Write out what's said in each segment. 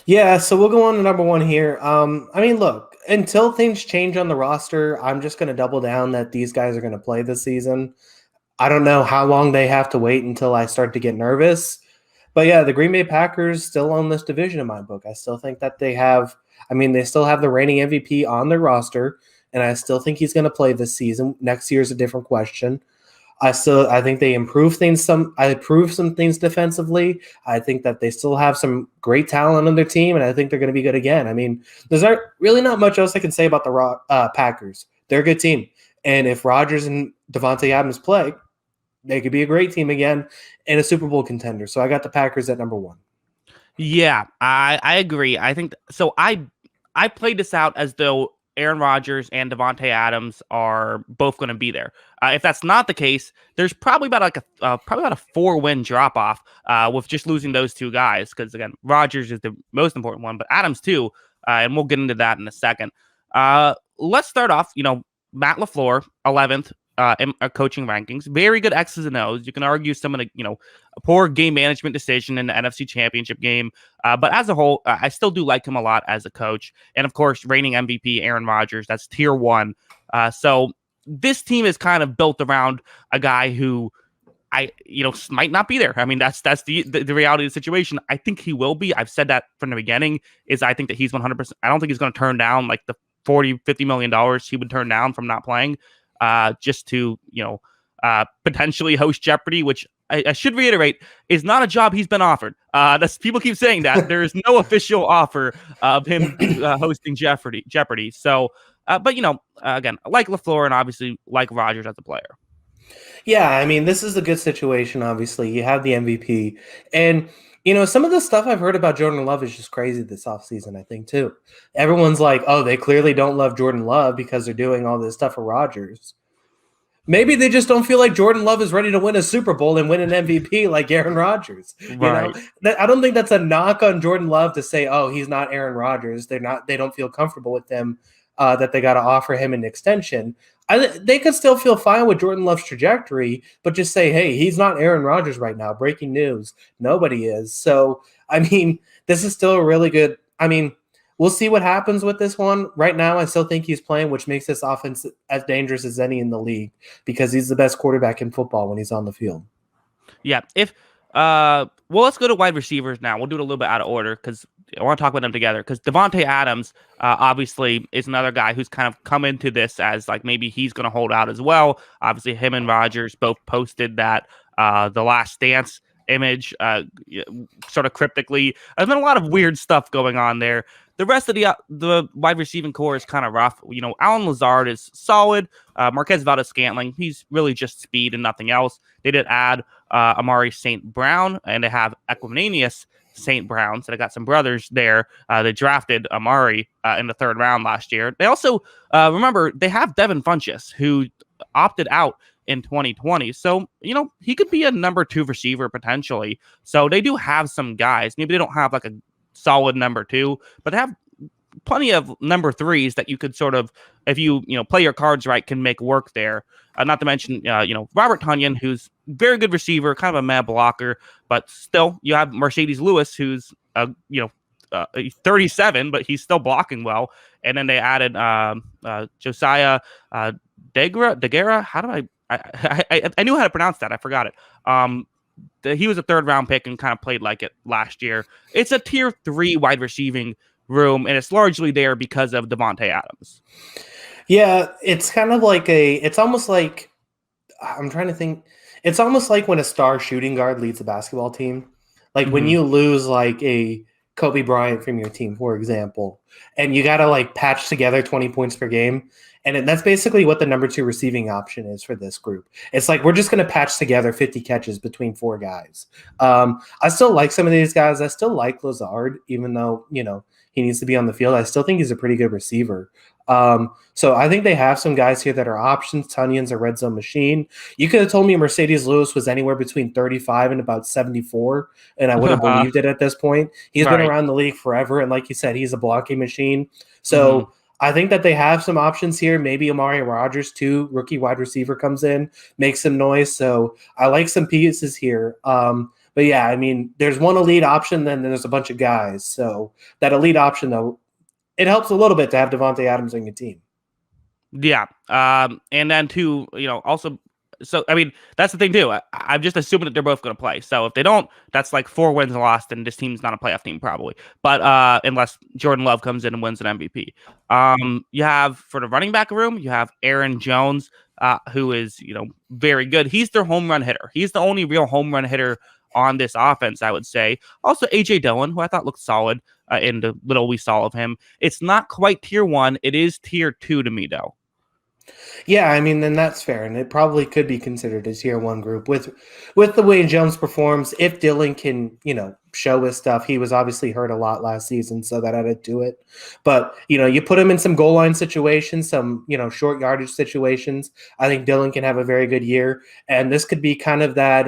Yeah, so we'll go on to number one here. I mean, look, until things change on the roster, I'm just going to double down that these guys are going to play this season. I don't know how long they have to wait until I start to get nervous. But yeah, the Green Bay Packers still own this division in my book. I still think that they still have the reigning MVP on their roster, and I still think he's going to play this season. Next year is a different question. I think they improve things I improve some things defensively. I think that they still have some great talent on their team, and I think they're going to be good again. I mean, really not much else I can say about the Packers. They're a good team, and if Rodgers and Devontae Adams play, they could be a great team again and a Super Bowl contender. So I got the Packers at number one. Yeah, I agree. I think so. I played this out as though Aaron Rodgers and Devontae Adams are both going to be there. If that's not the case, there's probably about a 4-win drop off with just losing those two guys. Because again, Rodgers is the most important one, but Adams too, and we'll get into that in a second. Let's start off. Matt LaFleur, 11th. In coaching rankings, very good X's and O's. You can argue some of the, a poor game management decision in the NFC Championship game, but as a whole, I still do like him a lot as a coach. And of course, reigning MVP Aaron Rodgers, that's tier one. So this team is kind of built around a guy who might not be there. I mean, that's the reality of the situation. I think he will be. I've said that from the beginning. I think that he's 100%. I don't think he's going to turn down like the $40-50 million he would turn down from not playing. Just to, potentially host Jeopardy, which I should reiterate is not a job he's been offered. That's people keep saying that there is no official offer of him hosting Jeopardy. So, but again, like LaFleur and obviously like Rodgers as a player. Yeah, I mean, this is a good situation. Obviously, you have the MVP, and some of the stuff I've heard about Jordan Love is just crazy this offseason, I think, too. Everyone's like, oh, they clearly don't love Jordan Love because they're doing all this stuff for Rodgers. Maybe they just don't feel like Jordan Love is ready to win a Super Bowl and win an MVP like Aaron Rodgers. Right. I don't think that's a knock on Jordan Love to say, oh, he's not Aaron Rodgers. They don't feel comfortable with him, that they got to offer him an extension. They could still feel fine with Jordan Love's trajectory, but just say, hey, he's not Aaron Rodgers right now. Breaking news. Nobody is. So, I mean, this is still a really good – I mean, we'll see what happens with this one. Right now, I still think he's playing, which makes this offense as dangerous as any in the league because he's the best quarterback in football when he's on the field. Yeah. Well, let's go to wide receivers now. We'll do it a little bit out of order because I want to talk about them together. Because Devontae Adams, obviously, is another guy who's kind of come into this as like maybe he's going to hold out as well. Obviously, him and Rodgers both posted that the Last Dance image, sort of cryptically. There's been a lot of weird stuff going on there. The rest of the wide receiving core is kind of rough. Allen Lazard is solid. Marquez Valdes-Scantling, he's really just speed and nothing else. They did add Amari St. Brown, and they have Equanimeous St. Brown. So they got some brothers there. They drafted Amari in the 3rd round last year. They also, remember, they have Devin Funchess, who opted out in 2020. So, he could be a number 2 receiver potentially. So they do have some guys. Maybe they don't have like a solid number 2, but they have plenty of number 3s that you could sort of, if you play your cards right, can make work there. Not to mention, Robert Tonyan, who's very good receiver, kind of a mad blocker, but still you have Mercedes Lewis, who's 37, but he's still blocking well. And then they added Josiah Deguara. How do I knew how to pronounce that. I forgot it. He was a 3rd round pick and kind of played like it last year. It's a tier 3 wide receiving room, and it's largely there because of Devontae Adams. Yeah, it's kind of like it's almost like, I'm trying to think. It's almost like when a star shooting guard leads a basketball team. Like when you lose like a Kobe Bryant from your team, for example, and you got to like patch together 20 points per game. And that's basically what the number 2 receiving option is for this group. It's like we're just going to patch together 50 catches between 4 guys. I still like some of these guys. I still like Lazard, even though, he needs to be on the field. I still think he's a pretty good receiver. So I think they have some guys here that are options. Tunyan's a red zone machine. You could have told me Mercedes Lewis was anywhere between 35 and about 74, and I would have believed it at this point. He's been around the league forever, and like you said, he's a blocking machine. So I think that they have some options here. Maybe Amari Rodgers, too, rookie wide receiver, comes in, makes some noise. So I like some pieces here. But yeah, I mean, there's one elite option, then there's a bunch of guys. So that elite option, though, it helps a little bit to have Davante Adams on your team. Yeah. And then too, also, so I mean, that's the thing too. I'm just assuming that they're both going to play. So if they don't, that's like 4 wins lost, and this team's not a playoff team probably. But unless Jordan Love comes in and wins an MVP. You have for the running back room, you have Aaron Jones, who is very good. He's their home run hitter. He's the only real home run hitter on this offense, I would say. Also, AJ Dillon, who I thought looked solid in the little we saw of him. It's not quite tier 1. It is tier 2 to me, though. Yeah, I mean, then that's fair, and it probably could be considered a tier 1 group with the way Jones performs. If Dillon can, show his stuff, he was obviously hurt a lot last season, so that added to it. But you put him in some goal line situations, some short yardage situations. I think Dillon can have a very good year, and this could be kind of that,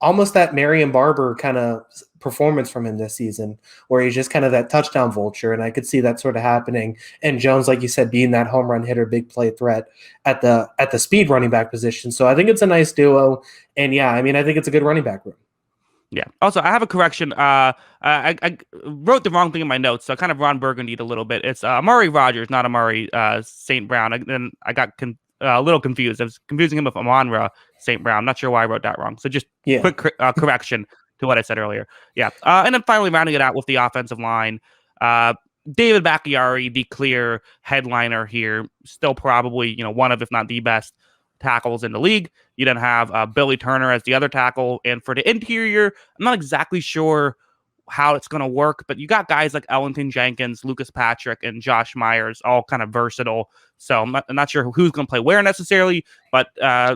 almost that Marion Barber kind of performance from him this season, where he's just kind of that touchdown vulture, and I could see that sort of happening. And Jones, like you said, being that home run hitter, big play threat at the speed running back position. So I think it's a nice duo, and yeah, I mean, I think it's a good running back room. Yeah. Also, I have a correction. I wrote the wrong thing in my notes, so I kind of Ron Burgundied a little bit. It's Amari Rogers, not Amari St. Brown. Then I got a little confused. I was confusing him with Amon-Ra St. Brown. I'm not sure why I wrote that wrong. So just quick correction to what I said earlier. Yeah. And then finally rounding it out with the offensive line. David Bakhtiari, the clear headliner here, still probably one of, if not the best tackles in the league. You then have Billy Turner as the other tackle. And for the interior, I'm not exactly sure how it's going to work, but you got guys like Ellington Jenkins, Lucas Patrick, and Josh Myers, all kind of versatile. So I'm not sure who's going to play where necessarily, but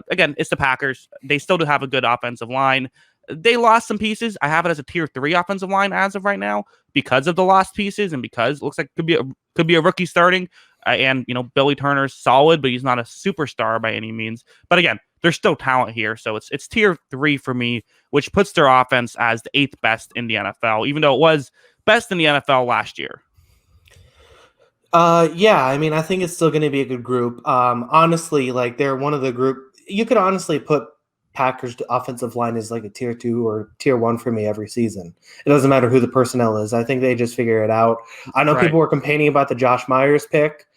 again, it's the Packers. They still do have a good offensive line. They lost some pieces. I have it as a tier 3 offensive line as of right now because of the lost pieces and because it looks like it could be a rookie starting. And Billy Turner's solid, but he's not a superstar by any means. But again, there's still talent here, so it's tier 3 for me, which puts their offense as the 8th best in the NFL, even though it was best in the NFL last year. Yeah, I mean, I think it's still going to be a good group. Honestly, like they're one of the group. You could honestly put Packers offensive line as like a tier 2 or tier 1 for me every season. It doesn't matter who the personnel is. I think they just figure it out. I know people were complaining about the Josh Myers pick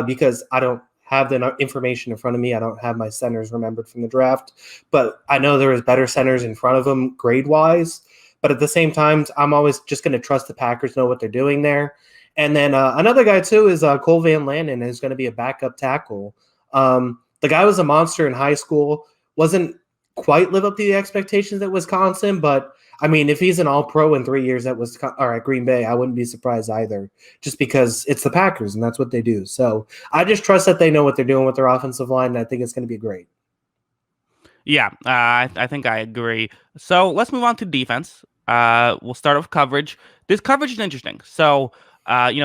because I don't have the information in front of me. I don't have my centers remembered from the draft, but I know there is better centers in front of them grade wise. But at the same time, I'm always just going to trust the Packers know what they're doing there. And then another guy too is Cole Van Landen, who's going to be a backup tackle. The guy was a monster in high school. Wasn't quite live up to the expectations at Wisconsin, but I mean, if he's an All-Pro in 3 years at Green Bay, I wouldn't be surprised either, just because it's the Packers and that's what they do. So I just trust that they know what they're doing with their offensive line, and I think it's going to be great. Yeah, I think I agree. So let's move on to defense. We'll start with coverage. This coverage is interesting. So,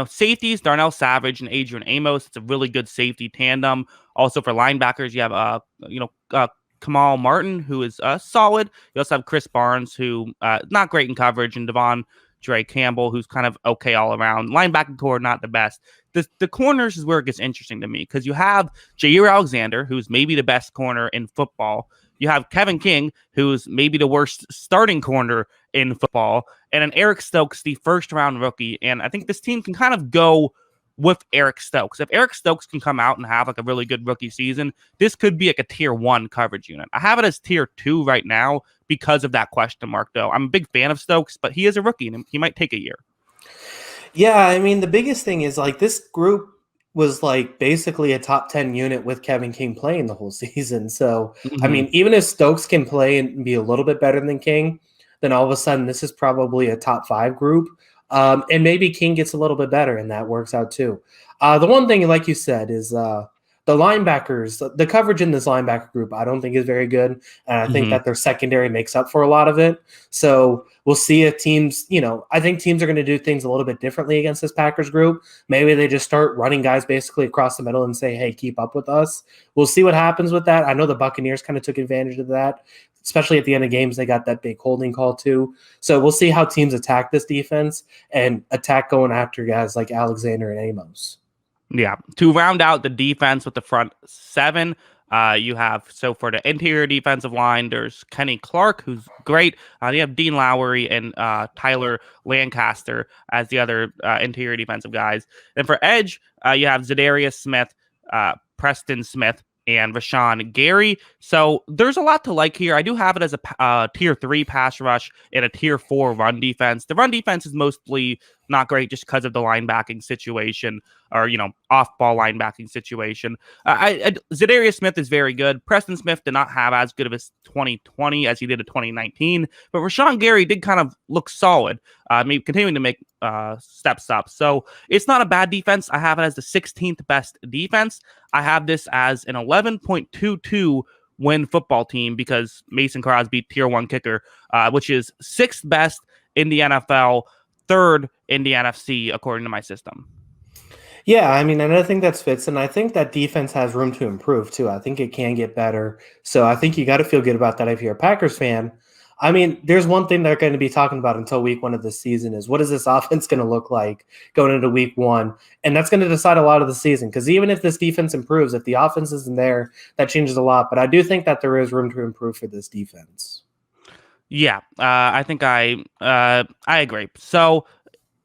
safeties, Darnell Savage and Adrian Amos. It's a really good safety tandem. Also for linebackers, you have, Kamal Martin, who is solid. You also have Chris Barnes, who not great in coverage, and Devon Dre Campbell, who's kind of okay all around. Linebacking core, not the best. The corners is where it gets interesting to me because you have Jair Alexander, who's maybe the best corner in football. You have Kevin King, who's maybe the worst starting corner in football, and then Eric Stokes, the first-round rookie. And I think this team can kind of go with Eric Stokes. If Eric Stokes can come out and have like a really good rookie season, this could be like a tier 1 coverage unit. I have it as tier 2 right now because of that question mark, though. I'm a big fan of Stokes, but he is a rookie and he might take a year. Yeah, I mean, the biggest thing is like this group was like basically a top 10 unit with Kevin King playing the whole season. So, I mean, even if Stokes can play and be a little bit better than King, then all of a sudden this is probably a top 5 group. And maybe King gets a little bit better, and that works out too. The one thing, like you said, is the linebackers, the coverage in this linebacker group, I don't think is very good. And I think that their secondary makes up for a lot of it. So we'll see if teams, I think teams are going to do things a little bit differently against this Packers group. Maybe they just start running guys basically across the middle and say, hey, keep up with us. We'll see what happens with that. I know the Buccaneers kind of took advantage of that, especially at the end of games. They got that big holding call too. So we'll see how teams attack this defense and attack going after guys like Alexander and Amos. Yeah. To round out the defense with the front 7, You have, so for the interior defensive line, there's Kenny Clark, who's great. You have Dean Lowry and Tyler Lancaster as the other interior defensive guys. Then for edge, you have Zadarius Smith, Preston Smith, and Rashawn Gary. So there's a lot to like here. I do have it as a tier 3 pass rush and a tier 4 run defense. The run defense is mostly not great just because of the linebacking situation, or, off-ball linebacking situation. Zadarius Smith is very good. Preston Smith did not have as good of a 2020 as he did in 2019, but Rashawn Gary did kind of look solid, continuing to make steps up. So it's not a bad defense. I have it as the 16th best defense. I have this as an 11.22 win football team because Mason Crosby, tier 1 kicker, which is 6th best in the NFL, 3rd in the NFC, according to my system. Yeah, I mean, and I think that's fits, and I think that defense has room to improve too. I think it can get better. So I think you got to feel good about that if you're a Packers fan. I mean, there's one thing they're going to be talking about until week 1 of this season is what is this offense going to look like going into week 1? And that's going to decide a lot of the season, because even if this defense improves, if the offense isn't there, that changes a lot. But I do think that there is room to improve for this defense. Yeah, I think I agree. So,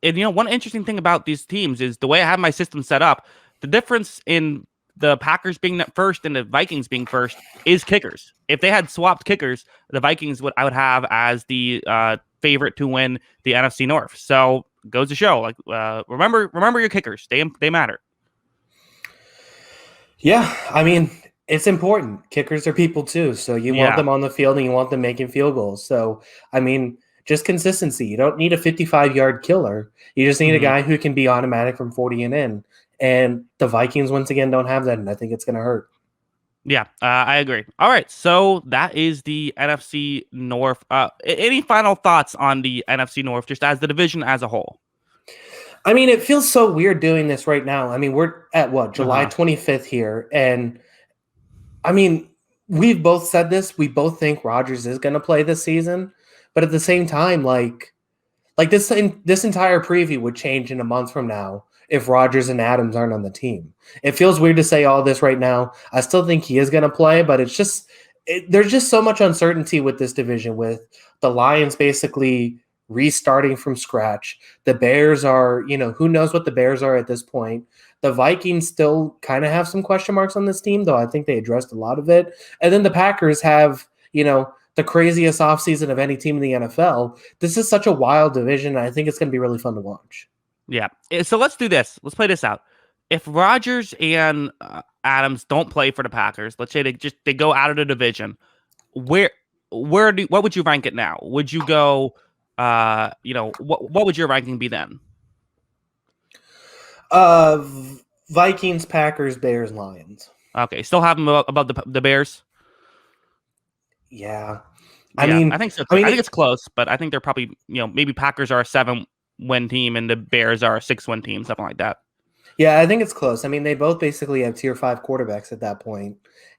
and one interesting thing about these teams is the way I have my system set up. The difference in the Packers being first and the Vikings being first is kickers. If they had swapped kickers, the Vikings I would have as the favorite to win the NFC North. So goes to show, like, remember your kickers. They matter. Yeah, I mean, it's important. Kickers are people too, so you want them on the field and you want them making field goals. So, I mean, just consistency. You don't need a 55-yard killer. You just need a guy who can be automatic from 40 and in. And the Vikings, once again, don't have that, and I think it's going to hurt. Yeah, I agree. All right, so that is the NFC North. Any final thoughts on the NFC North, just as the division as a whole? I mean, it feels so weird doing this right now. I mean, we're at July 25th here, and I mean, we've both said this. We both think Rodgers is going to play this season, but at the same time, like this entire preview would change in a month from now if Rodgers and Adams aren't on the team. It feels weird to say all this right now. I still think he is going to play, but it's just there's just so much uncertainty with this division, with the Lions basically restarting from scratch. The Bears are, who knows what the Bears are at this point. The Vikings still kind of have some question marks on this team, though I think they addressed a lot of it. And then the Packers have, the craziest offseason of any team in the NFL. This is such a wild division, and I think it's going to be really fun to watch. Yeah. So let's do this. Let's play this out. If Rodgers and Adams don't play for the Packers, let's say they go out of the division, what would you rank it now? Would you go, what would your ranking be then? Vikings, Packers, Bears, Lions. Okay. Still have them above the Bears? Yeah. I mean, I think so. I think it's close, but I think they're probably, maybe Packers are a 7-win team and the Bears are a 6-win team, something like that. Yeah, I think it's close. I mean, they both basically have tier 5 quarterbacks at that point,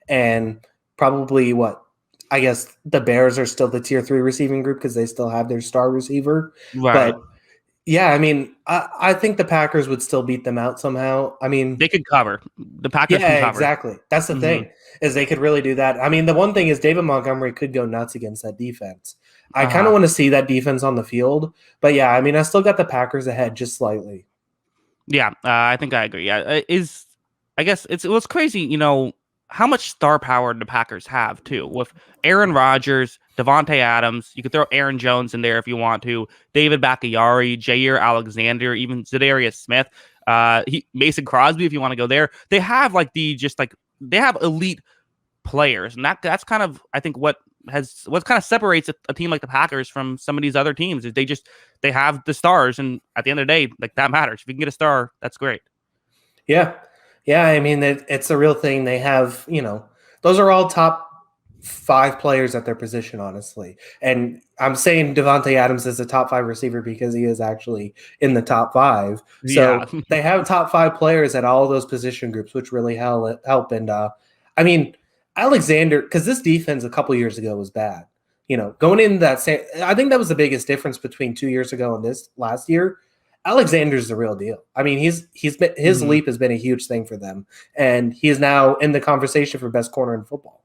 and probably I guess the Bears are still the tier 3 receiving group because they still have their star receiver. Right. But yeah, I mean, I think the Packers would still beat them out somehow. I mean, they could cover. The Packers can cover. Exactly. That's the thing, is they could really do that. I mean, the one thing is David Montgomery could go nuts against that defense. I kind of want to see that defense on the field. But yeah, I mean, I still got the Packers ahead just slightly. Yeah, I think I agree. Yeah, I guess it was crazy, how much star power the Packers have too, with Aaron Rodgers, Davante Adams. You could throw Aaron Jones in there if you want to. David Bakhtiari, Jair Alexander, even Zadarius Smith, Mason Crosby if you want to go there. They have they have elite players, and that's kind of, I think, what kind of separates a team like the Packers from some of these other teams is they have the stars, and at the end of the day, like, that matters. If you can get a star, that's great. Yeah. I mean, it's a real thing. They have, those are all top 5 players at their position, honestly. And I'm saying Davante Adams is a top 5 receiver because he is actually in the top 5. So they have top 5 players at all those position groups, which really help. And I mean, Alexander, because this defense a couple years ago was bad. Going into that, I think that was the biggest difference between 2 years ago and this last year. Alexander's the real deal. I mean, he's been his leap has been a huge thing for them, and he is now in the conversation for best corner in football.